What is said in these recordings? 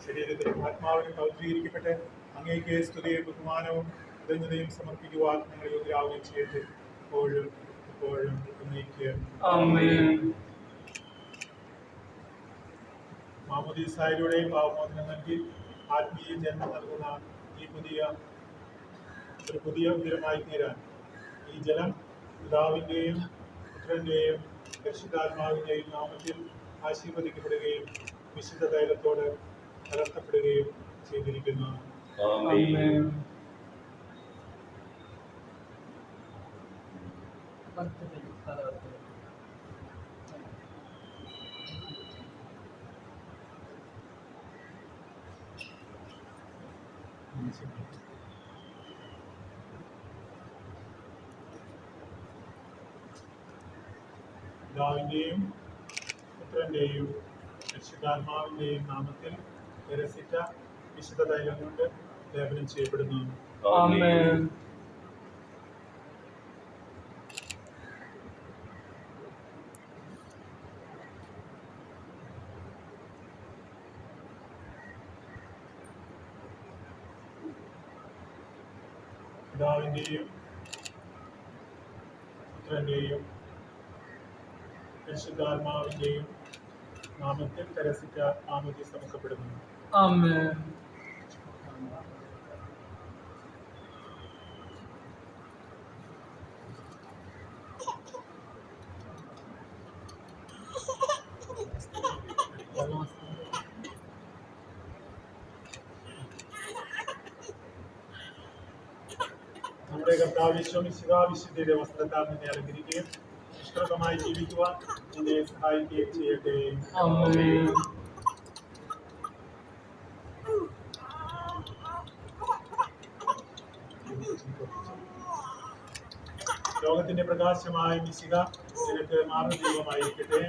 ശരീരത്തിലും ആത്മാവിനും പൗത്രീകരിക്കപ്പെട്ട് അങ്ങേക്ക് സ്തുതിയും ബഹുമാനവും കൃതജ്ഞതയും സമർപ്പിക്കുവാൻ ഞങ്ങൾ യോഗ്യരാവുകയും ചെയ്യട്ടെ. എപ്പോഴും എപ്പോഴും എന്നേക്കും ആമേൻ. മാമോദീസായിലൂടെ പാപമോചനം നൽകി ആത്മീയ ജന്മം നൽകുന്ന ഈ പുതിയ ഉദരമായി തീരാൻ ഈ ജലം പിതാവിൻ്റെയും പുത്രൻ്റെയും പരിശുദ്ധാത്മാവിൻ്റെയും നാമത്തിൽ ആശീർവദിക്കപ്പെടുകയും വിശുദ്ധ തൈലത്തോട് കലർത്തപ്പെടുകയും ചെയ്തിരിക്കുന്നു. പിതാവിൻ്റെയും പുത്രൻ്റെയും പരിശുദ്ധാത്മാവിൻ്റെയും നാമത്തിൽ നിരസിച്ച വിശുദ്ധ തൈലം കൊണ്ട് ലേപനം ചെയ്യപ്പെടുന്നു. ആമേൻ. പിതാവിൻ്റെയും പുത്രൻ്റെയും പരിശുദ്ധാത്മാവിൻ്റെയും നാമത്തിൽ കരസിച്ച ആമതി സമക്കപ്പെടുന്നു. ആമേൻ. നമ്മുടെ കർത്താവ് വിശുദ്ധിയുടെ വസ്ത്രത്താൽ നിന്നെ അലങ്കരിക്കുകയും നിഷ്കളങ്കമായി ജീവിക്കുവാൻ നിന്നെ സഹായിക്കുകയും ചെയ്യട്ടെ. ലോകത്തിന്റെ പ്രകാശമായ മിശിഹ നിനക്ക് മാർഗ്ഗദീപമായിരിക്കട്ടെ.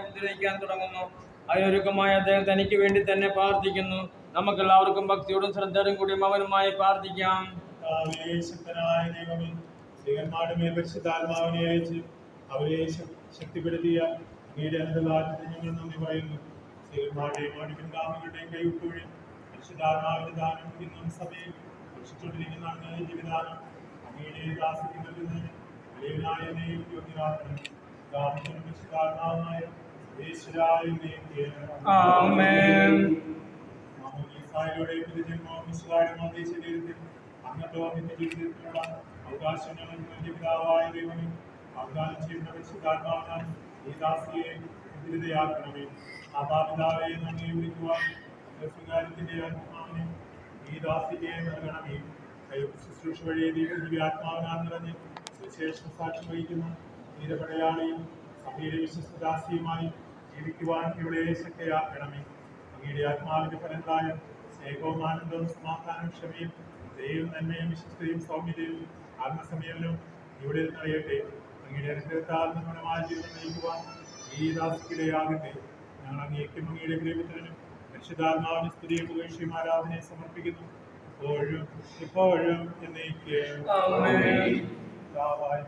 മുദ്രിക്കാൻ തുടങ്ങുന്നു. അതിനൊരുക്കമായ അദ്ദേഹം തനിക്ക് വേണ്ടി തന്നെ പ്രാർത്ഥിക്കുന്നു. നമുക്കെല്ലാവർക്കും ഭക്തിയോടും ശ്രദ്ധയോടും കൂടിയും അവനുമായി പ്രാർത്ഥിക്കാം. ശക്തനായ ദൈവമേ, സ്ത്രീകന്മാരുടെ പരിശുദ്ധാത്മാവിനെ അയച്ച് അവരെ ശക്തിപ്പെടുത്തിയ അങ്ങയുടെ അനുഗ്രഹത്തിന് ഞങ്ങൾ നന്ദി പറയുന്നു. സ്ത്രീകന്മാരുടെയും പിൻഗാമികളുടെയും കൈവിട്ടുവഴി പരിശുദ്ധാത്മാവിന്റെ ദാനം ഇന്നും സഭയിൽ ഭക്ഷിച്ചുകൊണ്ടിരിക്കുന്ന അങ്ങയുടെ ജീവിതാനം അങ്ങയുടെ ദാസിക്ക് നൽകുന്നതിന് യോഗ്യരാക്കണം. പരിശുദ്ധാത്മാവായ അവകാശങ്ങൾ പിതാവായ ദൈവമേ, വാഗ്ദാനം ചെയ്യുന്ന പരിശുദ്ധാത്മാവിനാൽ ഈ ദാസിയെ ദുരിതയാക്കണമേ. മാതാപിതാവെ നന്ദി വിളിക്കുവാൻ സ്വകാര്യത്തിന്റെ ആത്മാവിനെ ഈ ദാസിയെ നൽകണമേ. ശുശ്രൂഷ വഴി ദിവ്യാത്മാവിനാൽ നിറഞ്ഞ് സുവിശേഷം സാക്ഷി വഹിക്കുന്ന വീരപടയാളിയും സഭയിലെ വിശ്വസ്തദാസിയുമായി ജീവിക്കുവാൻ ഇവിടെ ശക്തയാക്കണമേ. അങ്ങയുടെ ആത്മാവിന്റെ ഫലങ്ങളായ സ്നേഹവും ആനന്ദവും സമാധാനവും ക്ഷമയും ദയയും നന്മയും വിശ്വസ്തയും സൗമ്യതയും ആത്മസമയവും ഇവിടെ നിറയട്ടെ. അങ്ങയുടെ അനുഗ്രഹത്താൽ നിർമ്മലമായ ജീവിതം നയിക്കുവാൻ ഈ ദാസിക്കിടയാകട്ടെ. ഞങ്ങൾ അങ്ങേക്കും അങ്ങയുടെ പ്രിയപുത്രനും പരിശുദ്ധാത്മാവിന് സ്തുതിയും പുകഴ്ചയും ആരാധനയെ സമർപ്പിക്കുന്നു. എപ്പോഴും ഇപ്പോഴും എന്നേക്കും.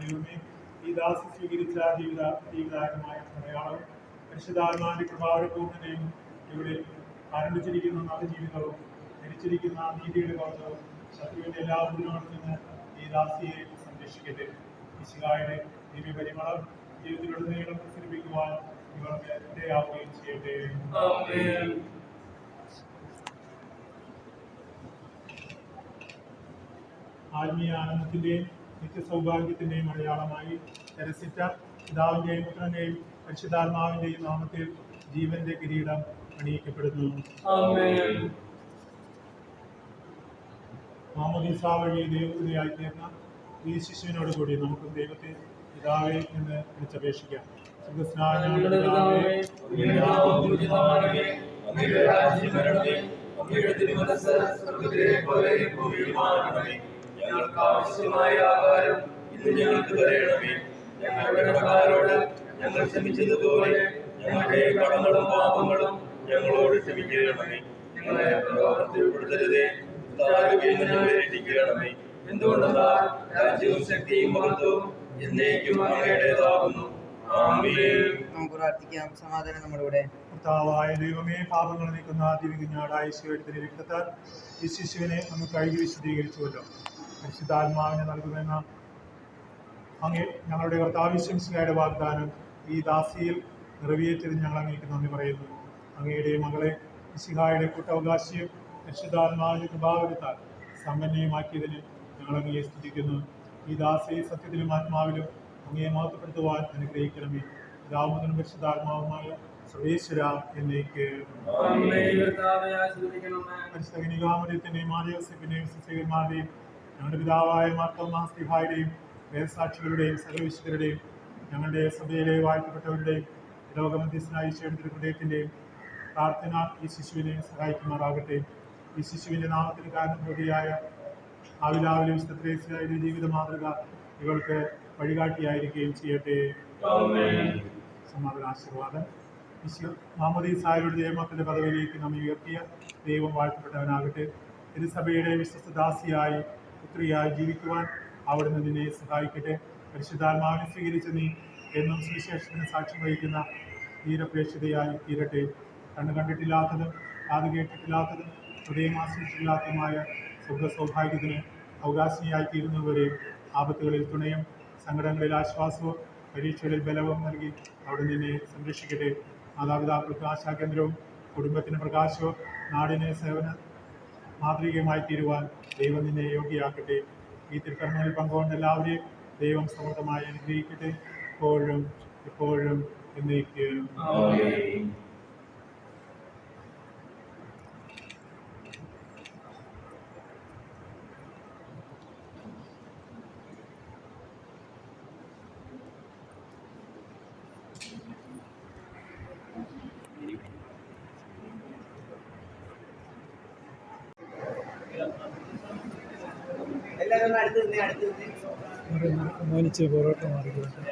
ദൈവമേ, ഈ ദാസി സ്വീകരിച്ച ജീവിതാരമായ അടയാളവും പരിശുദ്ധാത്മാവിന്റെ കൃപാവര പൂർണ്ണതയും ഇവിടെ ആരംഭിച്ചിരിക്കുന്ന നവജീവിതവും മരിച്ചിരിക്കുന്ന നീതിയുടെ കൗതുകവും ശത്രുവിന്റെ എല്ലാ ഉപദ്രവങ്ങളിൽ നിന്ന് ഈ ദാസിയെ സംരക്ഷിക്കട്ടെ. ഈശോയുടെ ദിവ്യ പരിമളം ജീവിതത്തിലുടനീളം പ്രസരിപ്പിക്കുവാൻ ഇവർക്ക് ഇടയാവുകയും ചെയ്യട്ടെ. ആത്മീയ ആനന്ദത്തിന്റെയും നിത്യസൗഭാഗ്യത്തിന്റെയും അടയാളമായി തെരസിറ്റ പിതാവിന്റെയും പുത്രന്റെയും പരിശുദ്ധാത്മാവിന്റെയും നാമത്തിൽ ജീവന്റെ കിരീടം അണിയിക്കപ്പെടുന്നു. മാമോദീസ വഴി ദൈവത്തിനായി തീർന്ന ഈ ശിശുവിനോട് കൂടി നമുക്കും ദൈവത്തെ പിതാവേ എന്ന് വിളിച്ചപേക്ഷിക്കാം. ഞങ്ങൾക്ക് ആവശ്യമായ ആഹാരം ഇന്ന് ഞങ്ങൾക്ക് തരണമേ. ഞങ്ങളുടെ കടക്കാരോട് ഞങ്ങൾ ക്ഷമിച്ചതുപോലെ ഞങ്ങളുടെ കടങ്ങളും പാപങ്ങളും ഞങ്ങളോട് ക്ഷമിക്കണമേ. ഞങ്ങളെ പ്രലോഭനത്തിൽ ഉൾപ്പെടുത്തരുതേ, ഞങ്ങളെ രക്ഷിക്കണമേ. എന്തുകൊണ്ടെന്നാൽ രാജ്യവും ശക്തിയും മഹത്വവും എന്നേക്കും അങ്ങയുടേതാകുന്നു. ആമേൻ. നമുക്ക് പ്രാർത്ഥിക്കാം. സമാധാനം നമ്മുടെ കർത്താവായ ദൈവമേ, പാപങ്ങൾ നീക്കുന്ന ദിവ്യകുഞ്ഞാടായ ഈശോയുടെ രക്തത്താൽ ഈ ശിശുവിനെ അങ്ങ് കഴുകി വിശദീകരിച്ചുവല്ലോ. പരിശുദ്ധാത്മാവിനെ നൽകുമെന്ന അങ്ങേ ഞങ്ങളുടെ കർത്താവിശ്വസിയുടെ വാഗ്ദാനം ഈ ദാസിയിൽ നിറവേറ്റതിന് ഞങ്ങൾ അങ്ങേക്ക് നന്ദി പറയുന്നു. അങ്ങയുടെ മകളെ മിശിഹായുടെ കൂട്ടവകാശിയും പരിശുദ്ധാത്മാവിന്റെ കൃപാവരത്താൽ സമ്പന്നയുമാക്കിയതിന് ഞങ്ങൾ അങ്ങയെ സ്തുതിക്കുന്നു. ഈ ദാസിയെ സത്യത്തിലും ആത്മാവിലും അങ്ങയെ മഹത്വപ്പെടുത്തുവാൻ അനുഗ്രഹിക്കണമേ. പിതാവും പരിശുദ്ധാത്മാവുമായ സർവേശ്വര എന്നേക്ക്. പരിശുദ്ധ കന്യകാമറിയത്തിന്റെയും മാർയോസേപ്പിന്റെയും സുസേവന്മാരുടെയും ഞങ്ങളുടെ പിതാവായ മാർത്തോമാ ശ്ലീഹായുടെയും വേദസാക്ഷികളുടെയും സർവ്വവിശുദ്ധരുടെയും ഞങ്ങളുടെ സഭയിലെ വാഴ്ത്തപ്പെട്ടവരുടെയും ലോകമധ്യസ്ഥനായ ഈശോയുടെ ഹൃദയത്തിൻ്റെയും പ്രാർത്ഥന ഈ ശിശുവിനെ സഹായിക്കുമാറാകട്ടെ. ഈ ശിശുവിൻ്റെ നാമത്തിന് കാരണഭൂതിയായ ആവിലാവിലെ വിശുദ്ധ ത്രേസ്യയുടെ ജീവിത മാതൃക ഇവൾക്ക് വഴികാട്ടിയായിരിക്കുകയും ചെയ്യട്ടെ. സമാധാനാശീർവാദം. മാമോദീസായുടെ ദൈവമക്കളുടെ പദവിയിലേക്ക് നമ്മെ ഉയർത്തിയ ദൈവം വാഴ്ത്തപ്പെട്ടവനാകട്ടെ. തിരുസഭയുടെ വിശ്വസ്ത ദാസിയായി പുത്രിയായി ജീവിക്കുവാൻ അവിടുന്ന് നിന്നെ സഹായിക്കട്ടെ. പരിശുദ്ധാത്മാവിനെ സ്വീകരിച്ച നീ എന്നും സുവിശേഷത്തിന് സാക്ഷ്യം വഹിക്കുന്ന ധീരപ്രേക്ഷിതയായി തീരട്ടെ. കണ്ണു കണ്ടിട്ടില്ലാത്തതും കാത് കേട്ടിട്ടില്ലാത്തതും ഹൃദയം ആസ്വദിച്ചിട്ടില്ലാത്തതുമായ സ്വർഗ സൗഭാഗ്യത്തിന് അവകാശിയായി തീരുന്നവരെയും ആപത്തുകളിൽ തുണയും സങ്കടങ്ങളിൽ ആശ്വാസവും പരീക്ഷകളിൽ ബലവും നൽകി അവിടെ നിന്നെ സംരക്ഷിക്കട്ടെ. മാതാപിതാക്കൾക്ക് ആശാകേന്ദ്രവും കുടുംബത്തിന് പ്രകാശവും നാടിനെ സേവന മാതൃകയുമായി തീരുവാൻ ദൈവം നിന്നെ യോഗ്യയാക്കട്ടെ. ഈ തിരുക്കർമ്മങ്ങളിൽ പങ്കുകൊണ്ട് എല്ലാവരെയും ദൈവം സമൃദ്ധമായി അനുഗ്രഹിക്കട്ടെ, എപ്പോഴും എപ്പോഴും എന്നേക്കും. എല്ലാവരും അടുത്ത് മോനിച്ച് പൊറോട്ട മാറിക്കോട്ടെ.